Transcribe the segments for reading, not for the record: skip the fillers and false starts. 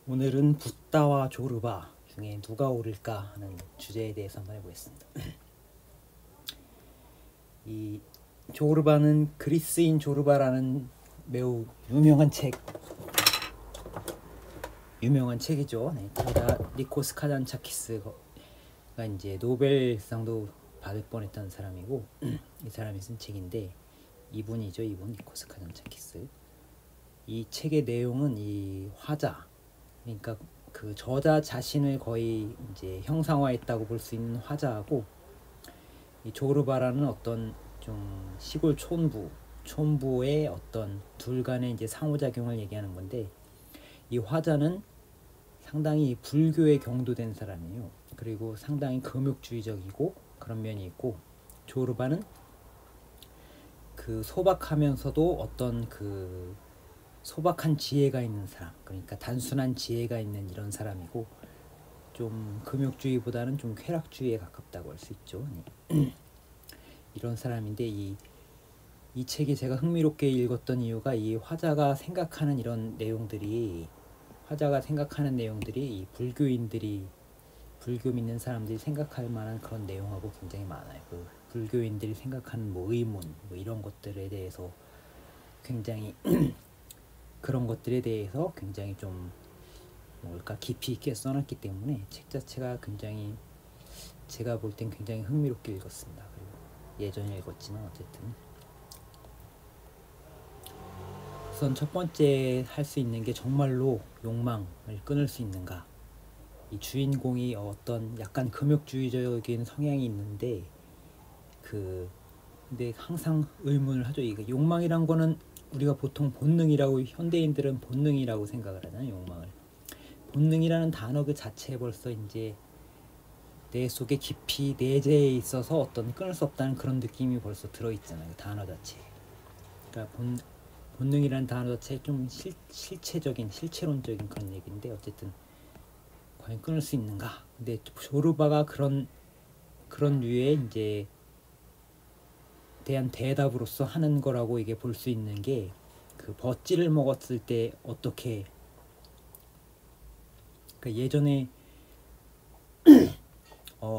오늘은 붓다와 조르바 중에 누가 옳을까 하는 주제에 대해서 한번 해보겠습니다. 이 조르바는 그리스인 조르바라는 매우 유명한 책이죠. 네, 니코스 카잔차키스가 이제 노벨상도 받을 뻔했던 사람이고 이 사람이 쓴 책인데 이분 니코스 카잔차키스. 이 책의 내용은 이 화자, 그러니까 그 저자 자신을 거의 이제 형상화했다고 볼 수 있는 화자하고 이 조르바라는 어떤 좀 시골 촌부의 어떤 둘 간의 이제 상호작용을 얘기하는 건데, 이 화자는 상당히 불교에 경도된 사람이에요. 그리고 상당히 금욕주의적이고 그런 면이 있고, 조르바는 그 소박하면서도 어떤 그 소박한 지혜가 있는 사람, 그러니까 단순한 지혜가 있는 이런 사람이고, 좀 금욕주의보다는 좀 쾌락주의에 가깝다고 할 수 있죠. 이런 사람인데 이 책이 제가 흥미롭게 읽었던 이유가 이 화자가 생각하는 내용들이 이 불교 믿는 사람들이 생각할 만한 그런 내용하고 굉장히 많아요. 그 불교인들이 생각하는 뭐 의문 뭐 이런 것들에 대해서 굉장히 그런 것들에 대해서 굉장히 좀 뭘까 깊이 있게 써놨기 때문에 책 자체가 굉장히 제가 볼 땐 굉장히 흥미롭게 읽었습니다. 그리고 예전에 읽었지만 어쨌든 우선 첫 번째 할 수 있는 게 정말로 욕망을 끊을 수 있는가. 이 주인공이 어떤 약간 금욕주의적인 성향이 있는데 근데 항상 의문을 하죠. 이게 욕망이란 거는 우리가 보통 현대인들은 본능이라고 생각을 하잖아요. 욕망을. 본능이라는 단어 그 자체에 벌써 이제 내 속에 깊이 내재해 있어서 어떤 끊을 수 없다는 그런 느낌이 벌써 들어있잖아요. 그 단어 자체에. 그러니까 본능이라는 단어 자체에 좀 실체론적인 그런 얘기인데, 어쨌든 과연 끊을 수 있는가. 근데 조르바가 그런 류의 이제 대한 대답으로서 하는 거라고 이게 볼 수 있는 게, 그 버찌를 먹었을 때 어떻게, 그러니까 예전에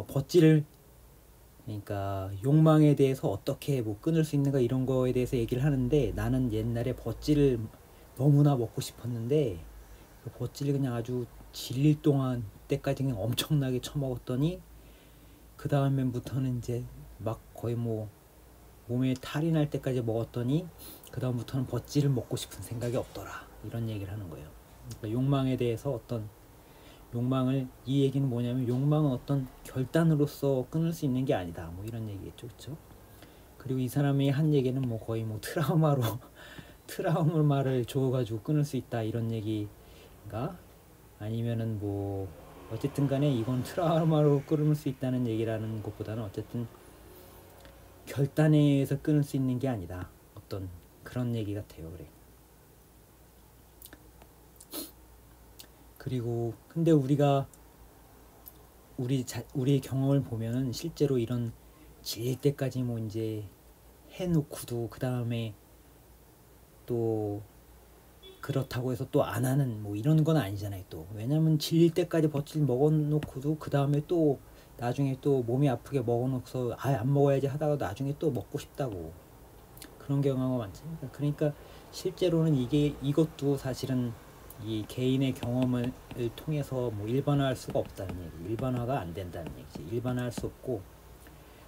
버찌를, 그러니까 욕망에 대해서 어떻게 뭐 끊을 수 있는가 이런 거에 대해서 얘기를 하는데, 나는 옛날에 버찌를 너무나 먹고 싶었는데 그 버찌를 그냥 아주 질릴 동안 때까지 그냥 엄청나게 처먹었더니 그 다음부터는 이제 막 거의 뭐 몸에 탈이 날 때까지 먹었더니 그 다음부터는 버찌를 먹고 싶은 생각이 없더라, 이런 얘기를 하는 거예요. 그러니까 욕망에 대해서 이 얘기는 뭐냐면 욕망은 어떤 결단으로서 끊을 수 있는 게 아니다, 뭐 이런 얘기겠죠. 그렇죠? 그리고 이 사람이 한 얘기는 뭐 거의 뭐 트라우마를 줘가지고 끊을 수 있다, 이런 얘기인가? 아니면은 뭐 어쨌든 간에 이건 트라우마로 끊을 수 있다는 얘기라는 것보다는 어쨌든 결단에 의해서 끊을 수 있는 게 아니다, 어떤 그런 얘기 같아요. 그래. 그리고 근데 우리가 우리의 경험을 보면은 실제로 이런 질 때까지 뭐 이제 해놓고도 그 다음에 또 그렇다고 해서 또 안 하는 뭐 이런 건 아니잖아요. 또 왜냐면 질릴 때까지 버틸 먹어놓고도 그 다음에 또 나중에 또 몸이 아프게 먹어놓고서 안 먹어야지 하다가 나중에 또 먹고 싶다고, 그런 경우가 많잖아요. 그러니까 실제로는 이것도 사실은 이 개인의 경험을 통해서 뭐 일반화할 수가 없다는 얘기, 일반화가 안 된다는 얘기지. 일반화할 수 없고,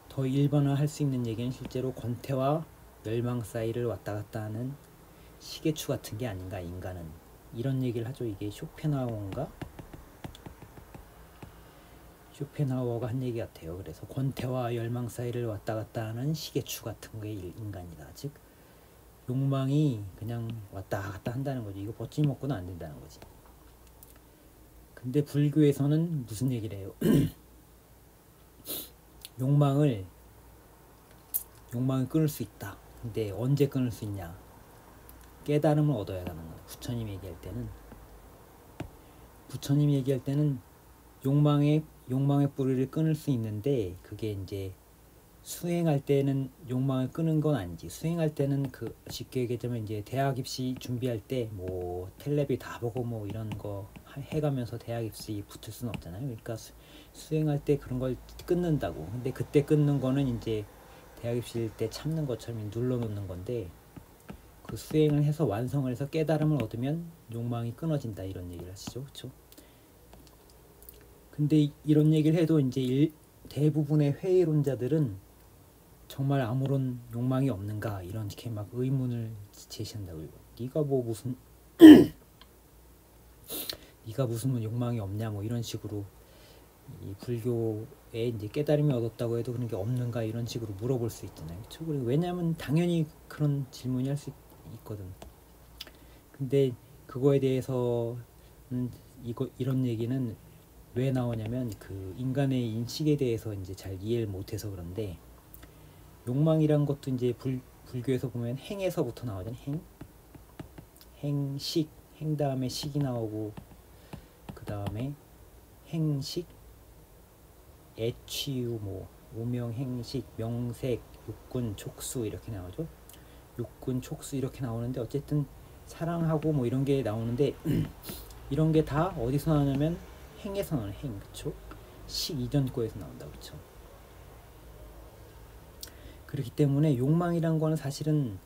더 일반화할 수 있는 얘기는 실제로 권태와 멸망 사이를 왔다 갔다 하는 시계추 같은 게 아닌가, 인간은. 이런 얘기를 하죠. 이게 쇼펜하우어가 한 얘기 같아요. 그래서 권태와 열망 사이를 왔다 갔다 하는 시계추 같은 게 인간이다. 즉 욕망이 그냥 왔다 갔다 한다는 거지. 이거 버찌 먹고는 안 된다는 거지. 근데 불교에서는 무슨 얘기를 해요? 욕망을 끊을 수 있다. 근데 언제 끊을 수 있냐? 깨달음을 얻어야 하는 거야. 부처님이 얘기할 때는 욕망의 뿌리를 끊을 수 있는데, 그게 이제 수행할 때는 욕망을 끄는 건 아니지. 수행할 때는 그 쉽게 얘기하자면 이제 대학 입시 준비할 때 뭐 텔레비 다 보고 뭐 이런 거 해가면서 대학 입시 붙을 수는 없잖아요. 그러니까 수행할 때 그런 걸 끊는다고. 근데 그때 끊는 거는 이제 대학 입시일 때 참는 것처럼 눌러놓는 건데, 그 수행을 해서 완성을 해서 깨달음을 얻으면 욕망이 끊어진다 이런 얘기를 하시죠. 그렇죠? 근데 이런 얘기를 해도 이제 대부분의 회의론자들은 정말 아무런 욕망이 없는가 이렇게 막 의문을 제시한다고요. 네가 무슨 욕망이 없냐 뭐 이런 식으로 이 불교에 이제 깨달음이 얻었다고 해도 그런 게 없는가 이런 식으로 물어볼 수 있잖아요. 그렇죠? 그리고 왜냐하면 당연히 그런 질문이 할 수 있거든. 근데 그거에 대해서 이런 얘기는 왜 나오냐면 그 인간의 인식에 대해서 이제 잘 이해를 못해서 그런데, 욕망이란 것도 이제 불교에서 보면 행에서부터 나오잖아요. 행식, 행 다음에 식이 나오고 그 다음에 행식, 애취유, 뭐 오명행식, 명색, 육군, 촉수 이렇게 나오죠. 육군, 촉수 이렇게 나오는데 어쨌든 사랑하고 뭐 이런 게 나오는데 이런 게 다 어디서 나오냐면 행에서 나오는 행, 그쵸? 식 이전 거에서 나온다, 그쵸? 그렇기 때문에 욕망이란 거는 사실은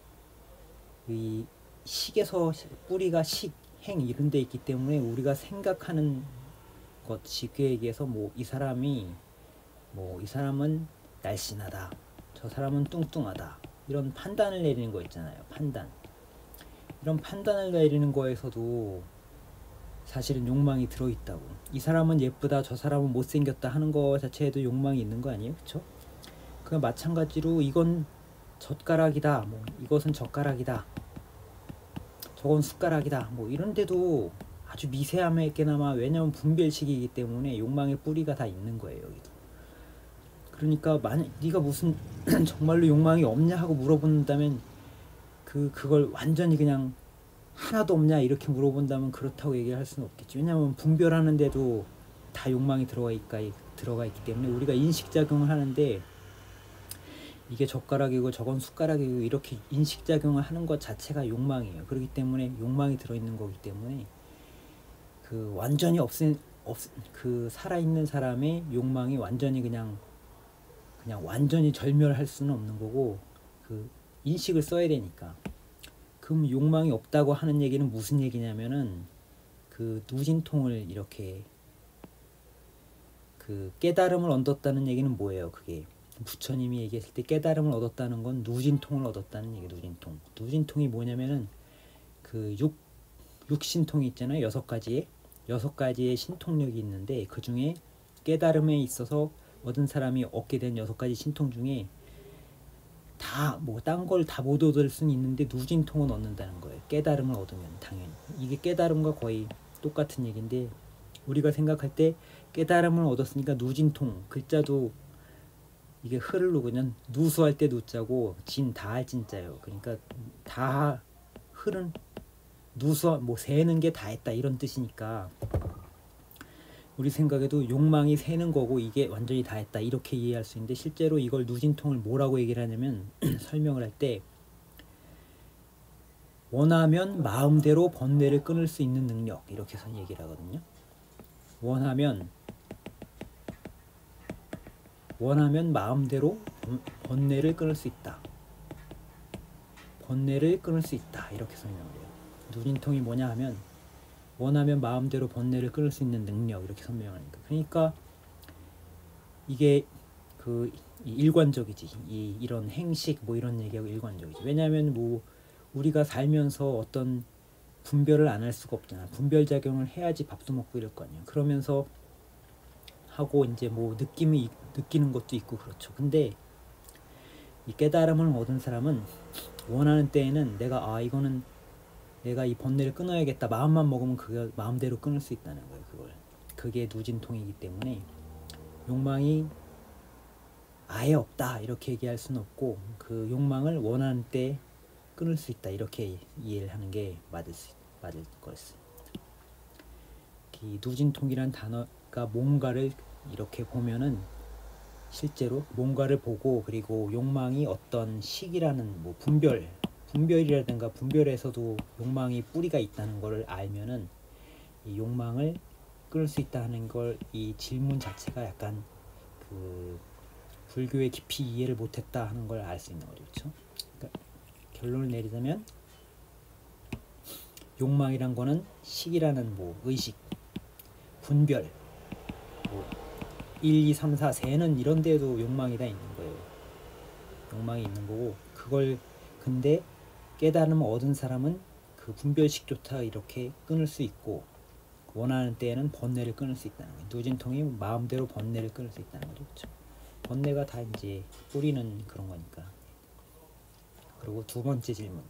이 식에서 뿌리가 식, 행 이런 데 있기 때문에 우리가 생각하는 것, 쉽게 얘기해서 뭐 이 사람은 날씬하다, 저 사람은 뚱뚱하다 이런 판단을 내리는 거 있잖아요. 이런 판단을 내리는 거에서도 사실은 욕망이 들어있다고. 이 사람은 예쁘다, 저 사람은 못생겼다 하는 거 자체에도 욕망이 있는 거 아니에요? 그쵸? 그 마찬가지로 이건 젓가락이다, 뭐 이것은 젓가락이다, 저건 숟가락이다, 뭐 이런데도 아주 미세하게나마, 왜냐면 분별식이기 때문에 욕망의 뿌리가 다 있는 거예요, 여기도. 그러니까 만약 네가 무슨 정말로 욕망이 없냐 하고 물어본다면 그걸 완전히 그냥 하나도 없냐 이렇게 물어본다면 그렇다고 얘기할 수는 없겠지. 왜냐하면 분별하는데도 다 욕망이 들어가 있기 때문에 우리가 인식작용을 하는데, 이게 젓가락이고 저건 숟가락이고 이렇게 인식작용을 하는 것 자체가 욕망이에요. 그렇기 때문에 욕망이 들어있는 거기 때문에 그 완전히 그 살아있는 사람의 욕망이 완전히 그냥 완전히 절멸할 수는 없는 거고, 그 인식을 써야 되니까. 그럼 욕망이 없다고 하는 얘기는 무슨 얘기냐면은 그 누진통을 이렇게 그 깨달음을 얻었다는 얘기는 뭐예요? 그게 부처님이 얘기했을 때 깨달음을 얻었다는 건 누진통을 얻었다는 얘기. 누진통이 뭐냐면은 그 육신통이 있잖아요. 6가지의 신통력이 있는데, 그 중에 깨달음에 있어서 얻은 사람이 얻게 된 6가지 신통 중에 다 뭐 딴 걸 다 못 얻을 수는 있는데 누진통은 얻는다는 거예요. 깨달음을 얻으면 당연히. 이게 깨달음과 거의 똑같은 얘기인데, 우리가 생각할 때 깨달음을 얻었으니까 누진통, 글자도 이게 흐를 그냥 누수할 때 누자고 다할 진자예요. 그러니까 다 흐른 뭐 세는 게 다 했다 이런 뜻이니까, 우리 생각에도 욕망이 새는 거고 이게 완전히 다 했다 이렇게 이해할 수 있는데, 실제로 이걸 누진통을 뭐라고 얘기를 하냐면 설명을 할 때 원하면 마음대로 번뇌를 끊을 수 있는 능력 이렇게 해서 얘기를 하거든요. 원하면 마음대로 번뇌를 끊을 수 있다. 이렇게 설명을 해요. 누진통이 뭐냐 하면 원하면 마음대로 번뇌를 끊을 수 있는 능력 이렇게 설명하니까. 그러니까 이게 그 일관적이지. 이런 행식 뭐 이런 얘기하고 일관적이지. 왜냐하면 뭐 우리가 살면서 어떤 분별을 안 할 수가 없잖아. 분별 작용을 해야지 밥도 먹고 이럴 거 아니야. 그러면서 하고 이제 뭐 느끼는 것도 있고 그렇죠. 근데 이 깨달음을 얻은 사람은 원하는 때에는 이거는 내가 이 번뇌를 끊어야겠다 마음만 먹으면 그게 마음대로 끊을 수 있다는 거예요. 그게 누진통이기 때문에 욕망이 아예 없다 이렇게 얘기할 수는 없고, 그 욕망을 원하는 때 끊을 수 있다 이렇게 이해를 하는 게 맞을 거였어요. 이 누진통이란 단어가 뭔가를 이렇게 보면은 실제로 뭔가를 보고, 그리고 욕망이 어떤 식이라는 뭐 분별이라든가 분별에서도 욕망이 뿌리가 있다는 걸 알면은 이 욕망을 끌 수 있다는 걸, 이 질문 자체가 약간 그 불교의 깊이 이해를 못했다 하는 걸 알 수 있는 거죠. 그렇죠? 그러니까 결론을 내리자면 욕망이란 거는 식이라는 뭐 의식, 분별, 뭐 1, 2, 3, 4, 세는 이런 데에도 욕망이 다 있는 거예요. 욕망이 있는 거고, 그걸 근데 깨달음 얻은 사람은 그 분별식조차 이렇게 끊을 수 있고, 원하는 때에는 번뇌를 끊을 수 있다는 거예요. 누진통이 마음대로 번뇌를 끊을 수 있다는 거죠. 그렇죠? 번뇌가 다 이제 뿌리는 그런 거니까. 그리고 두 번째 질문.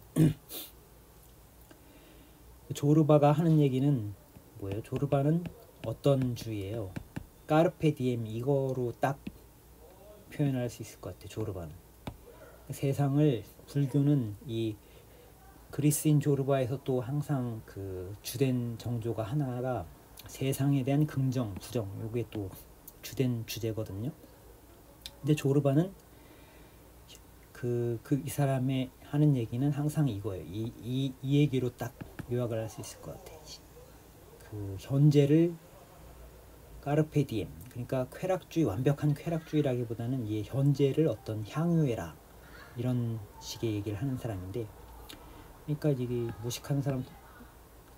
조르바가 하는 얘기는 뭐예요? 조르바는 어떤 주의예요? 까르페 디엠, 이거로 딱 표현할 수 있을 것 같아요. 조르바는 세상을, 불교는 이 그리스인 조르바에서 또 항상 그 주된 정조가 하나가 세상에 대한 긍정, 부정, 요게 또 주된 주제거든요. 근데 조르바는 이 사람의 하는 얘기는 항상 이거예요. 이 얘기로 딱 요약을 할 수 있을 것 같아요. 그 현재를 까르페 디엠, 그러니까 쾌락주의, 완벽한 쾌락주의라기보다는 이 현재를 어떤 향유해라, 이런 식의 얘기를 하는 사람인데, 그러니까 이게 무식한 사람,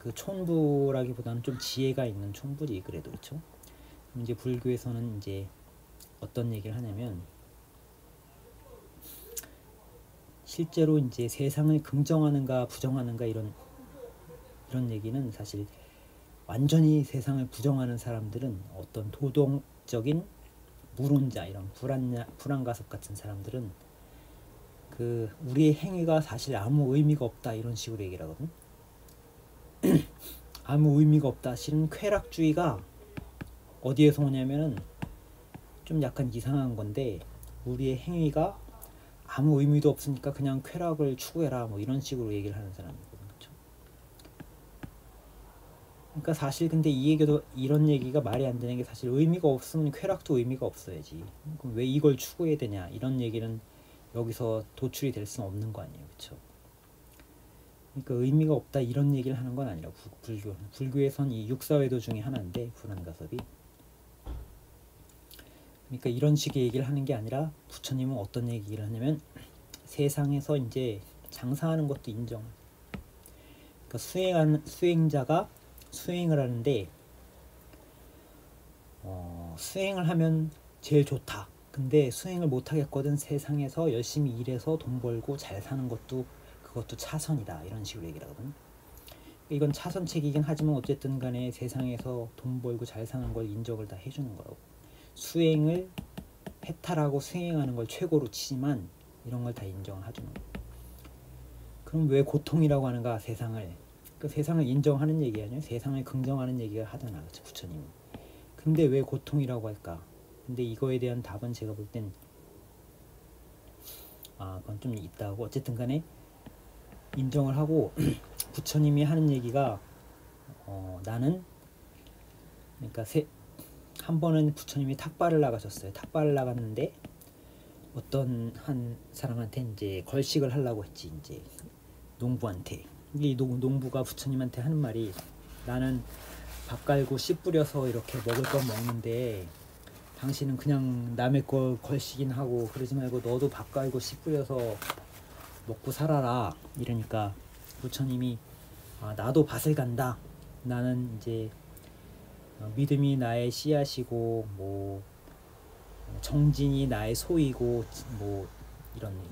그 촌부라기보다는 좀 지혜가 있는 촌부지 그래도. 그렇죠? 이제 불교에서는 이제 어떤 얘기를 하냐면, 실제로 이제 세상을 긍정하는가 부정하는가 이런 얘기는 사실 완전히 세상을 부정하는 사람들은, 어떤 도덕적인 무론자, 이런 불안가섭 같은 사람들은 그 우리의 행위가 사실 아무 의미가 없다, 이런 식으로 얘기를 하거든. 아무 의미가 없다. 실은 쾌락주의가 어디에서 오냐면은 좀 약간 이상한 건데, 우리의 행위가 아무 의미도 없으니까 그냥 쾌락을 추구해라, 뭐 이런 식으로 얘기를 하는 사람이거든. 그렇죠? 그러니까 사실 근데 이 얘기도, 이런 얘기가 말이 안 되는 게, 사실 의미가 없으면 쾌락도 의미가 없어야지. 그럼 왜 이걸 추구해야 되냐, 이런 얘기는 여기서 도출이 될 수는 없는 거 아니에요. 그렇죠? 그러니까 의미가 없다 이런 얘기를 하는 건 아니라, 불교에선 이 육사외도 중에 하나인데, 불안가섭이. 그러니까 이런 식의 얘기를 하는 게 아니라, 부처님은 어떤 얘기를 하냐면, 세상에서 이제 장사하는 것도 인정. 그러니까 수행자가 수행을 하는데, 수행을 하면 제일 좋다. 근데 수행을 못 하겠거든. 세상에서 열심히 일해서 돈 벌고 잘 사는 것도, 그것도 차선이다, 이런 식으로 얘기를 하거든. 이건 차선책이긴 하지만 어쨌든 간에 세상에서 돈 벌고 잘 사는 걸 인정을 다 해주는 거라고. 수행을 해탈하고 수행하는 걸 최고로 치지만 이런 걸 다 인정을 해주는 거예요. 그럼 왜 고통이라고 하는가, 세상을? 그 세상을 인정하는 얘기 아니에요? 세상을 긍정하는 얘기가 하잖아, 그렇죠? 부처님은. 근데 왜 고통이라고 할까? 근데 이거에 대한 답은 제가 볼 땐 그건 좀 있다고. 어쨌든 간에 인정을 하고, 부처님이 하는 얘기가 나는, 그러니까 한 번은 부처님이 탁발을 나가셨어요. 탁발을 나갔는데 어떤 한 사람한테 이제 걸식을 하려고 했지, 이제 농부한테. 이 농부가 부처님한테 하는 말이, 나는 밥 갈고 씨 뿌려서 이렇게 먹을 건 먹는데, 당신은 그냥 남의 거 걸식인 하고 그러지 말고 너도 밥 갈고 씨 뿌려서 먹고 살아라. 이러니까 부처님이, 나도 밭을 간다. 나는 이제 믿음이 나의 씨앗이고, 뭐 정진이 나의 소이고, 뭐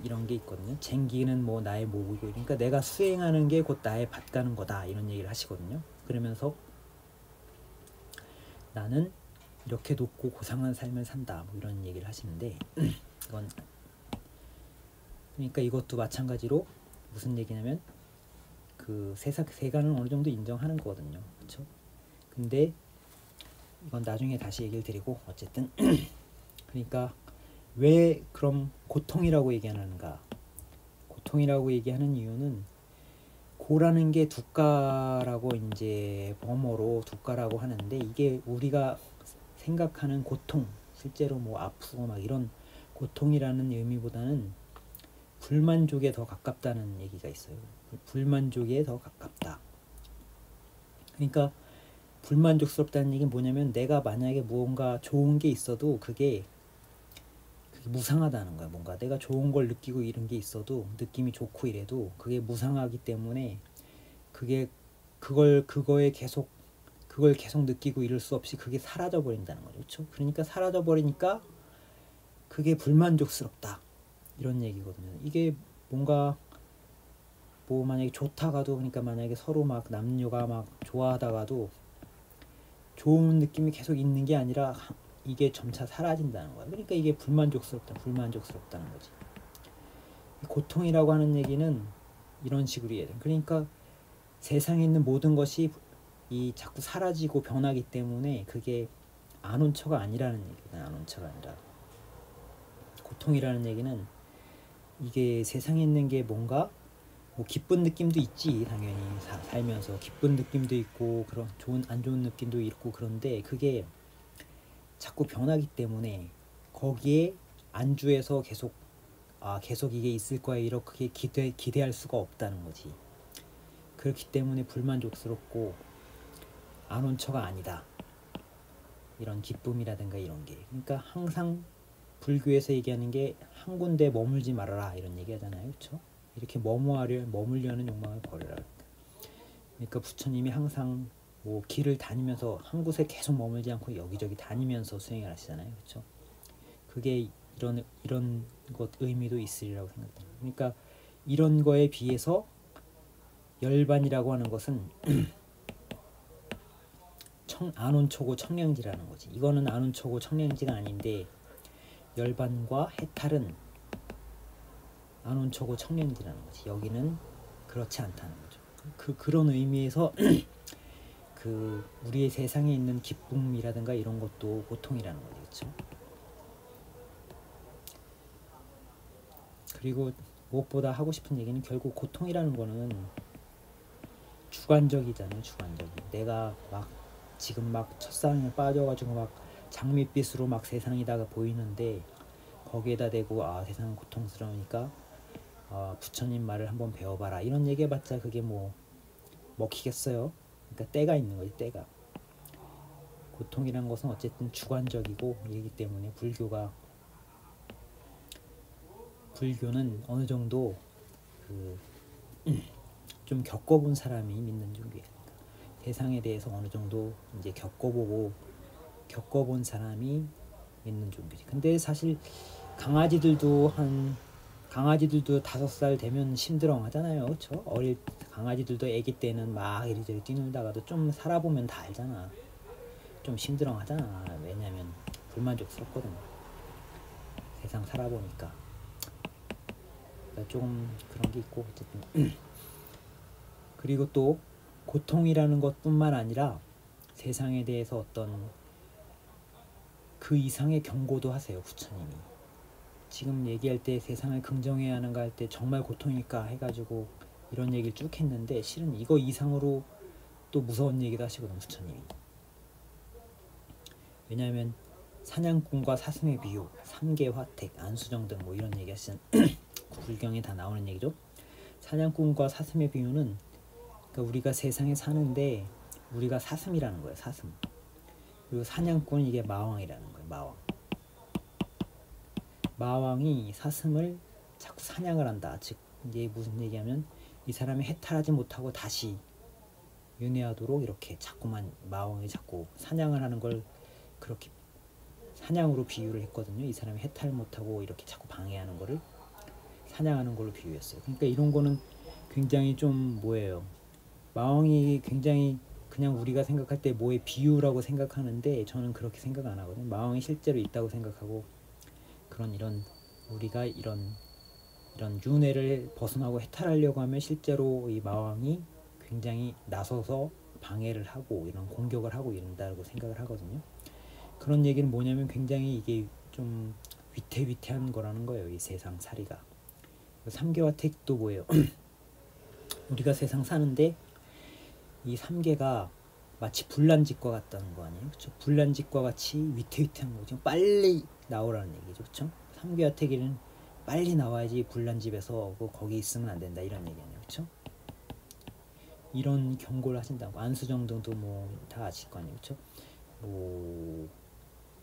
이런 게 있거든요. 쟁기는 뭐 나의 목이고, 그러니까 내가 수행하는 게 곧 나의 밭 가는 거다, 이런 얘기를 하시거든요. 그러면서 나는 이렇게 높고 고상한 삶을 산다, 뭐 이런 얘기를 하시는데, 이건 그러니까 이것도 마찬가지로 무슨 얘기냐면, 그 세간은 어느 정도 인정하는 거거든요. 그렇죠? 근데 이건 나중에 다시 얘기를 드리고, 어쨌든 그러니까 왜 그럼 고통이라고 얘기하는가? 고통이라고 얘기하는 이유는, 고라는 게 두가라고 이제 범어로 두가라고 하는데, 이게 우리가 생각하는 고통, 실제로 뭐 아프고 막 이런 고통이라는 의미보다는 불만족에 더 가깝다는 얘기가 있어요. 불만족에 더 가깝다. 그러니까 불만족스럽다는 얘기는 뭐냐면 내가 만약에 무언가 좋은 게 있어도 그게 무상하다는 거야. 뭔가 내가 좋은 걸 느끼고 이런 게 있어도 느낌이 좋고 이래도 그게 무상하기 때문에 그걸 계속 느끼고 이럴 수 없이 그게 사라져 버린다는 거죠. 그렇죠? 그러니까 사라져 버리니까 그게 불만족스럽다. 이런 얘기거든요. 이게 뭔가 뭐 만약에 좋다가도 그러니까 만약에 서로 막 남녀가 막 좋아하다가도 좋은 느낌이 계속 있는 게 아니라 이게 점차 사라진다는 거야. 그러니까 이게 불만족스럽다는 거지. 고통이라고 하는 얘기는 이런 식으로 이해돼. 그러니까 세상에 있는 모든 것이 이 자꾸 사라지고 변하기 때문에 그게 안온처가 아니라는 얘기다. 안온처가 아니라 고통이라는 얘기는 이게 세상에 있는 게 뭔가 뭐 기쁜 느낌도 있지. 당연히 살면서 기쁜 느낌도 있고 그런 안 좋은 느낌도 있고 그런데 그게 자꾸 변하기 때문에 거기에 안주해서 계속 이게 있을 거야 이렇게 기대할 수가 없다는 거지. 그렇기 때문에 불만족스럽고 안온처가 아니다. 이런 기쁨이라든가 이런 게. 그러니까 항상 불교에서 얘기하는 게 한 군데 머물지 말아라 이런 얘기 하잖아요. 그렇죠? 이렇게 머물려는 욕망을 버려라. 그러니까 부처님이 항상 뭐 길을 다니면서 한 곳에 계속 머물지 않고 여기저기 다니면서 수행을 하시잖아요. 그렇죠? 그게 이런 것 의미도 있으리라고 생각합니다. 그러니까 이런 거에 비해서 열반이라고 하는 것은 안온초고 청량지라는 거지. 이거는 안온초고 청량지가 아닌데 열반과 해탈은 안온초고 청량지라는 거지. 여기는 그렇지 않다는 거죠. 그런 의미에서 우리의 세상에 있는 기쁨이라든가 이런 것도 고통이라는 거죠. 그렇죠? 그리고 무엇보다 하고 싶은 얘기는 결국 고통이라는 거는 주관적이잖아요. 주관적이. 내가 지금 첫사랑에 빠져가지고 장밋빛으로 세상이 다 보이는데 거기에다 대고 세상은 고통스러우니까 부처님 말을 한번 배워봐라 이런 얘기 해봤자 그게 뭐 먹히겠어요. 그러니까 때가 있는 거지. 때가. 고통이란 것은 어쨌든 주관적이고 이기 때문에 불교는 어느 정도 좀 겪어본 사람이 믿는 종교예요. 세상에 대해서 어느 정도 이제 겪어본 사람이 믿는 종교지. 근데 사실 강아지들도 5살 되면 심드렁하잖아요. 그렇죠? 강아지들도 아기 때는 막 이리저리 뛰놀다가도 좀 살아보면 다 알잖아. 좀 심드렁하잖아. 왜냐면 불만족스럽거든. 세상 살아보니까. 그러니까 좀 그런 게 있고 어쨌든. 그리고 또 고통이라는 것뿐만 아니라 세상에 대해서 어떤 그 이상의 경고도 하세요. 부처님이. 지금 얘기할 때 세상을 긍정해야 하는가 할 때 정말 고통일까 해가지고 이런 얘기를 쭉 했는데 실은 이거 이상으로 또 무서운 얘기도 하시거든. 부처님이. 왜냐하면 사냥꾼과 사슴의 비유, 삼계 화택, 안수정 등 뭐 이런 얘기 하시는 불경에 다 나오는 얘기죠. 사냥꾼과 사슴의 비유는 그러니까 우리가 세상에 사는데 우리가 사슴이라는 거예요. 사슴. 그리고 사냥꾼은 이게 마왕이라는 거예요. 마왕이 사슴을 자꾸 사냥을 한다. 즉 이게 무슨 얘기하면 이 사람이 해탈하지 못하고 다시 윤회하도록 이렇게 자꾸만 마왕이 자꾸 사냥을 하는 걸 그렇게 사냥으로 비유를 했거든요. 이 사람이 해탈 못하고 이렇게 자꾸 방해하는 거를 사냥하는 걸로 비유했어요. 그러니까 이런 거는 굉장히 좀 마왕이 굉장히 그냥 우리가 생각할 때 뭐의 비유라고 생각하는데 저는 그렇게 생각 안 하거든요. 마왕이 실제로 있다고 생각하고 우리가 이런 윤회를 벗어나고 해탈하려고 하면 실제로 이 마왕이 굉장히 나서서 방해를 하고 이런 공격을 하고 이런다고 생각을 하거든요. 그런 얘기는 뭐냐면 굉장히 이게 좀 위태위태한 거라는 거예요. 이 세상 살이가. 삼계화택도 뭐예요? 우리가 세상 사는데 이 삼계가 마치 불난집과 같다는 거 아니에요? 그렇죠? 불난집과 같이 위태위태한 거죠. 빨리 나오라는 얘기죠. 그렇죠? 삼귀하태기는 빨리 나와야지 불난집에서 거기 있으면 안 된다 이런 얘기 아니에요. 그렇죠? 이런 경고를 하신다고. 안수정 등도 뭐 다 아실 거 아니에요. 그렇죠? 뭐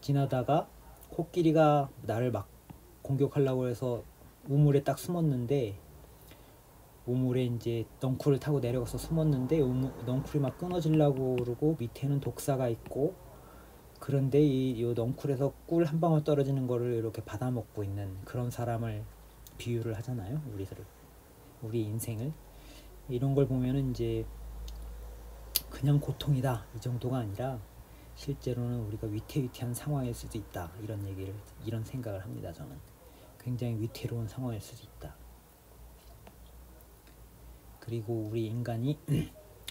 지나다가 코끼리가 나를 막 공격하려고 해서 우물에 딱 숨었는데, 우물에 이제 넝쿨을 타고 내려가서 숨었는데 넝쿨이 막 끊어지려고 그러고 밑에는 독사가 있고, 그런데 이 넝쿨에서 꿀 한 방울 떨어지는 거를 이렇게 받아먹고 있는 그런 사람을 비유를 하잖아요. 우리 인생을. 이런 걸 보면은 이제 그냥 고통이다 이 정도가 아니라 실제로는 우리가 위태위태한 상황일 수도 있다, 이런 생각을 합니다. 저는 굉장히 위태로운 상황일 수도 있다. 그리고 우리 인간이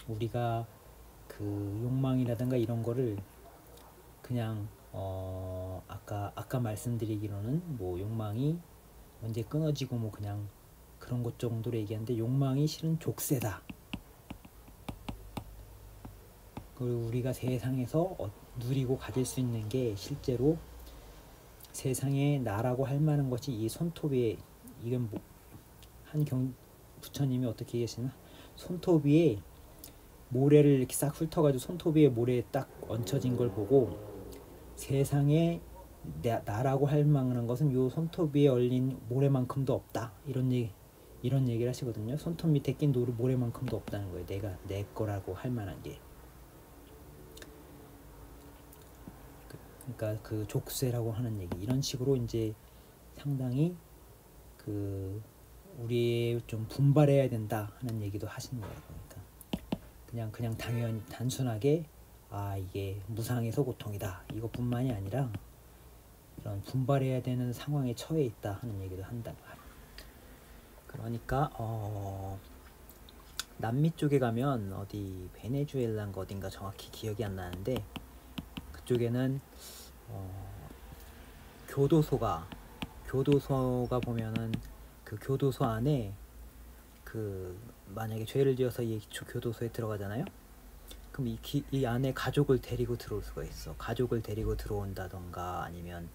우리가 그 욕망이라든가 이런 거를 그냥 아까 말씀드리기로는 뭐 욕망이 언제 끊어지고 뭐 그냥 그런 것 정도로 얘기하는데, 욕망이 실은 족쇄다. 그리고 우리가 세상에서 누리고 가질 수 있는 게 실제로 세상에 나라고 할 만한 것이 이 손톱에, 이건 뭐 부처님이 어떻게 얘기하시나, 손톱 위에 모래를 이렇게 싹 훑어가지고 손톱 위에 모래에 딱 얹혀진 걸 보고 세상에 나라고 할 만한 것은 요 손톱 위에 얼린 모래만큼도 없다, 이런 얘기를 하시거든요. 손톱 밑에 낀 모래만큼도 없다는 거예요. 내가 내 거라고 할 만한 게. 그러니까 그 족쇄라고 하는 얘기, 이런 식으로 이제 상당히 그 우리 좀 분발해야 된다 하는 얘기도 하시는 거예요. 그러니까 그냥 당연히 단순하게 이게 무상에서 고통이다 이것뿐만이 아니라 이런 분발해야 되는 상황에 처해 있다 하는 얘기도 한다고 해요. 그러니까 남미 쪽에 가면 어디 베네수엘라인가 어딘가 정확히 기억이 안 나는데, 그쪽에는 교도소가 보면은 그 교도소 안에 그 만약에 죄를 지어서 이 교도소에 들어가잖아요. 그럼 이 안에 가족을 데리고 들어올 수가 있어. 가족을 데리고 들어온다던가 아니면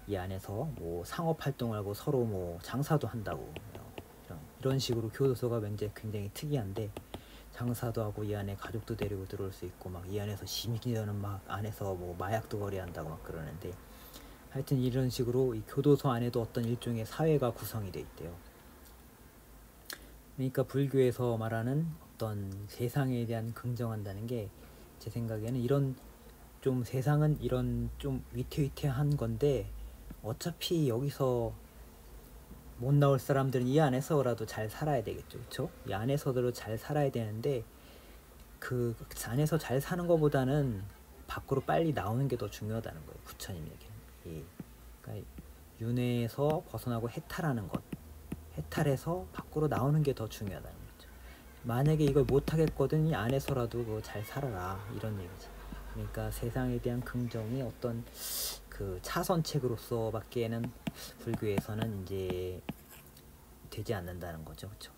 이 안에서 뭐 상업 활동을 하고 서로 뭐 장사도 한다고. 이런 식으로 교도소가 굉장히 특이한데, 장사도 하고 이 안에 가족도 데리고 들어올 수 있고 막 이 안에서 심지어는 막 안에서 뭐 마약도 거래한다고 막 그러는데, 하여튼 이런 식으로 이 교도소 안에도 어떤 일종의 사회가 구성이 돼 있대요. 그러니까 불교에서 말하는 어떤 세상에 대한 긍정한다는 게 제 생각에는 이런 좀 세상은 이런 좀 위태위태한 건데 어차피 여기서 못 나올 사람들은 이 안에서라도 잘 살아야 되겠죠. 그렇죠? 이 안에서도 잘 살아야 되는데 그 안에서 잘 사는 것보다는 밖으로 빨리 나오는 게 더 중요하다는 거예요. 부처님 얘기는. 그러니까 윤회에서 벗어나고 해탈하는 것, 해탈해서 밖으로 나오는 게 더 중요하다는 거죠. 만약에 이걸 못하겠거든 이 안에서라도 그거 잘 살아라 이런 얘기지. 그러니까 세상에 대한 긍정이 어떤 그 차선책으로서밖에는 불교에서는 이제 되지 않는다는 거죠. 그렇죠?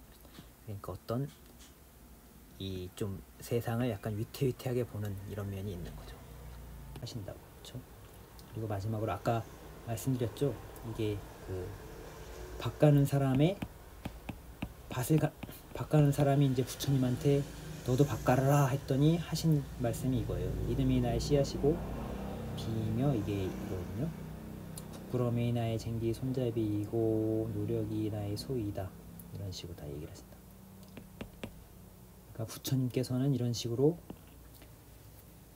그러니까 어떤 이 좀 세상을 약간 위태위태하게 보는 이런 면이 있는 거죠. 하신다고. 그렇죠? 그리고 마지막으로 아까 말씀드렸죠. 이게 그 밭가는 사람의 밭가는 사람이 이제 부처님한테 너도 밭가라 했더니 하신 말씀이 이거예요. 믿음이 나의 씨앗이고 비며 이게 이거거든요. 부끄러움이 나의 쟁기 손잡이이고 노력이 나의 소이다. 이런 식으로 다 얘기를 하신다. 그러니까 부처님께서는 이런 식으로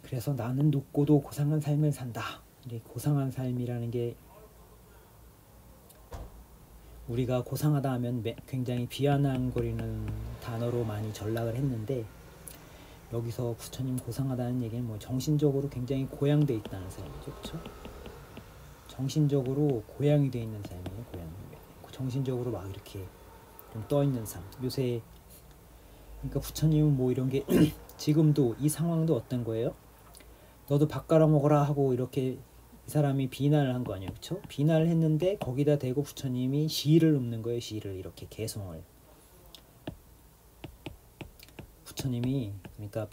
그래서 나는 높고도 고상한 삶을 산다. 고상한 삶이라는 게 우리가 고상하다 하면 굉장히 비아냥거리는 단어로 많이 전락을 했는데, 여기서 부처님 고상하다는 얘기는 뭐 정신적으로 굉장히 고양돼 있다는 삶이죠. 그렇죠? 정신적으로 고양이 돼 있는 삶이에요. 정신적으로 막 이렇게 좀 떠 있는 삶. 요새 그러니까 부처님은 뭐 이런 게 지금도 이 상황도 어떤 거예요? 너도 밥 갈아 먹어라 하고 이렇게 이 사람이 비난을 한 거 아니에요. 그렇죠? 비난을 했는데 거기다 대고 부처님이 시를 읊는 거예요. 시를 이렇게 개송을. 부처님이 그러니까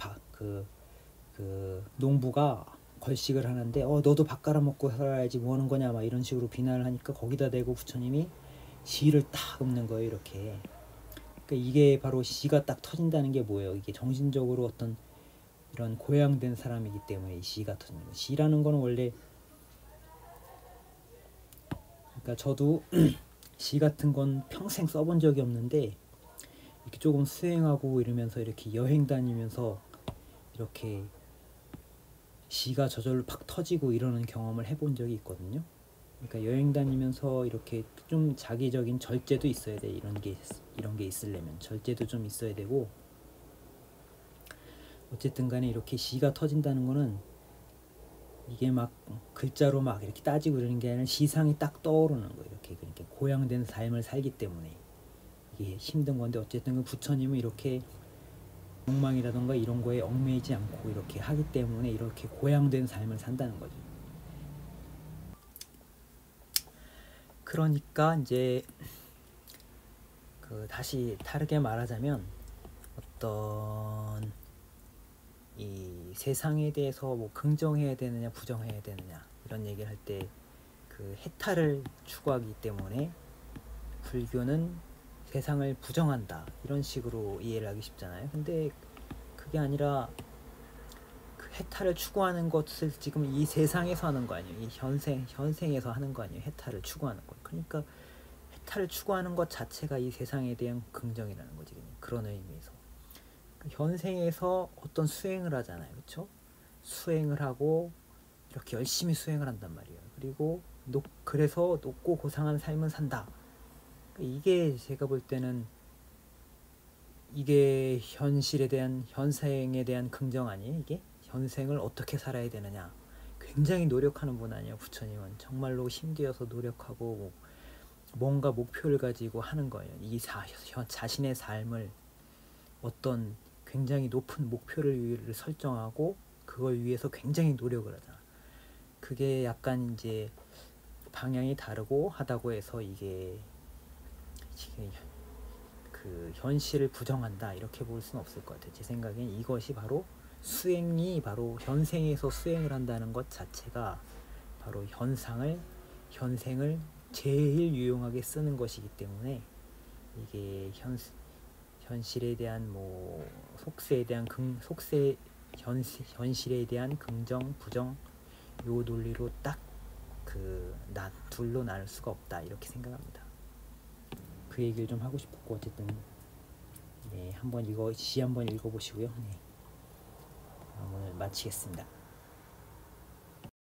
그 농부가 걸식을 하는데 너도 밥 깔아먹고 살아야지 뭐 하는 거냐 막 이런 식으로 비난을 하니까 거기다 대고 부처님이 시를 딱 읊는 거예요. 이렇게. 그러니까 이게 바로 시가 딱 터진다는 게 뭐예요? 이게 정신적으로 어떤 이런 고양된 사람이기 때문에 이 시가 터지는 거예요. 시라는 거는 원래, 그러니까 저도 시 같은 건 평생 써본 적이 없는데 이렇게 조금 수행하고 이러면서 이렇게 여행 다니면서 이렇게 시가 저절로 팍 터지고 이러는 경험을 해본 적이 있거든요. 그러니까 여행 다니면서 이렇게 좀 자기적인 절제도 있어야 돼. 이런 게 있으려면 절제도 좀 있어야 되고, 어쨌든 간에 이렇게 시가 터진다는 거는 이게 막 글자로 막 이렇게 따지고 이러는 게 아니라 시상이 딱 떠오르는 거예요. 이렇게. 그러니까 고양된 삶을 살기 때문에 이게 힘든 건데, 어쨌든 그 부처님은 이렇게 욕망이라던가 이런 거에 얽매이지 않고 이렇게 하기 때문에 이렇게 고양된 삶을 산다는 거죠. 그러니까 이제 그 다시 다르게 말하자면, 어떤 이 세상에 대해서 뭐 긍정해야 되느냐 부정해야 되느냐 이런 얘기를 할 때 그 해탈을 추구하기 때문에 불교는 세상을 부정한다 이런 식으로 이해를 하기 쉽잖아요. 근데 그게 아니라 그 해탈을 추구하는 것을 지금 이 세상에서 하는 거 아니에요. 이 현생에서 하는 거 아니에요. 해탈을 추구하는 거. 그러니까 해탈을 추구하는 것 자체가 이 세상에 대한 긍정이라는 거지. 그런 의미에서 현생에서 어떤 수행을 하잖아요. 그렇죠? 수행을 하고 이렇게 열심히 수행을 한단 말이에요. 그리고 그래서 높고 고상한 삶을 산다. 이게 제가 볼 때는 이게 현실에 대한, 현생에 대한 긍정 아니에요? 이게 현생을 어떻게 살아야 되느냐, 굉장히 노력하는 분 아니에요. 부처님은 정말로 힘들어서 노력하고 뭔가 목표를 가지고 하는 거예요. 자신의 삶을 어떤 굉장히 높은 목표를 설정하고 그걸 위해서 굉장히 노력을 하잖아. 그게 약간 이제 방향이 다르고 하다고 해서 이게 그 현실을 부정한다 이렇게 볼 수는 없을 것 같아요. 제 생각엔 이것이 바로 수행이, 바로 현생에서 수행을 한다는 것 자체가 바로 현생을 제일 유용하게 쓰는 것이기 때문에, 이게 현실에 대한 뭐 속세에 대한 현실에 대한 긍정 부정 요 논리로 딱 둘로 나눌 수가 없다 이렇게 생각합니다. 그 얘기를 좀 하고 싶었고, 어쨌든 한번 한번 읽어보시고요. 오늘 마치겠습니다.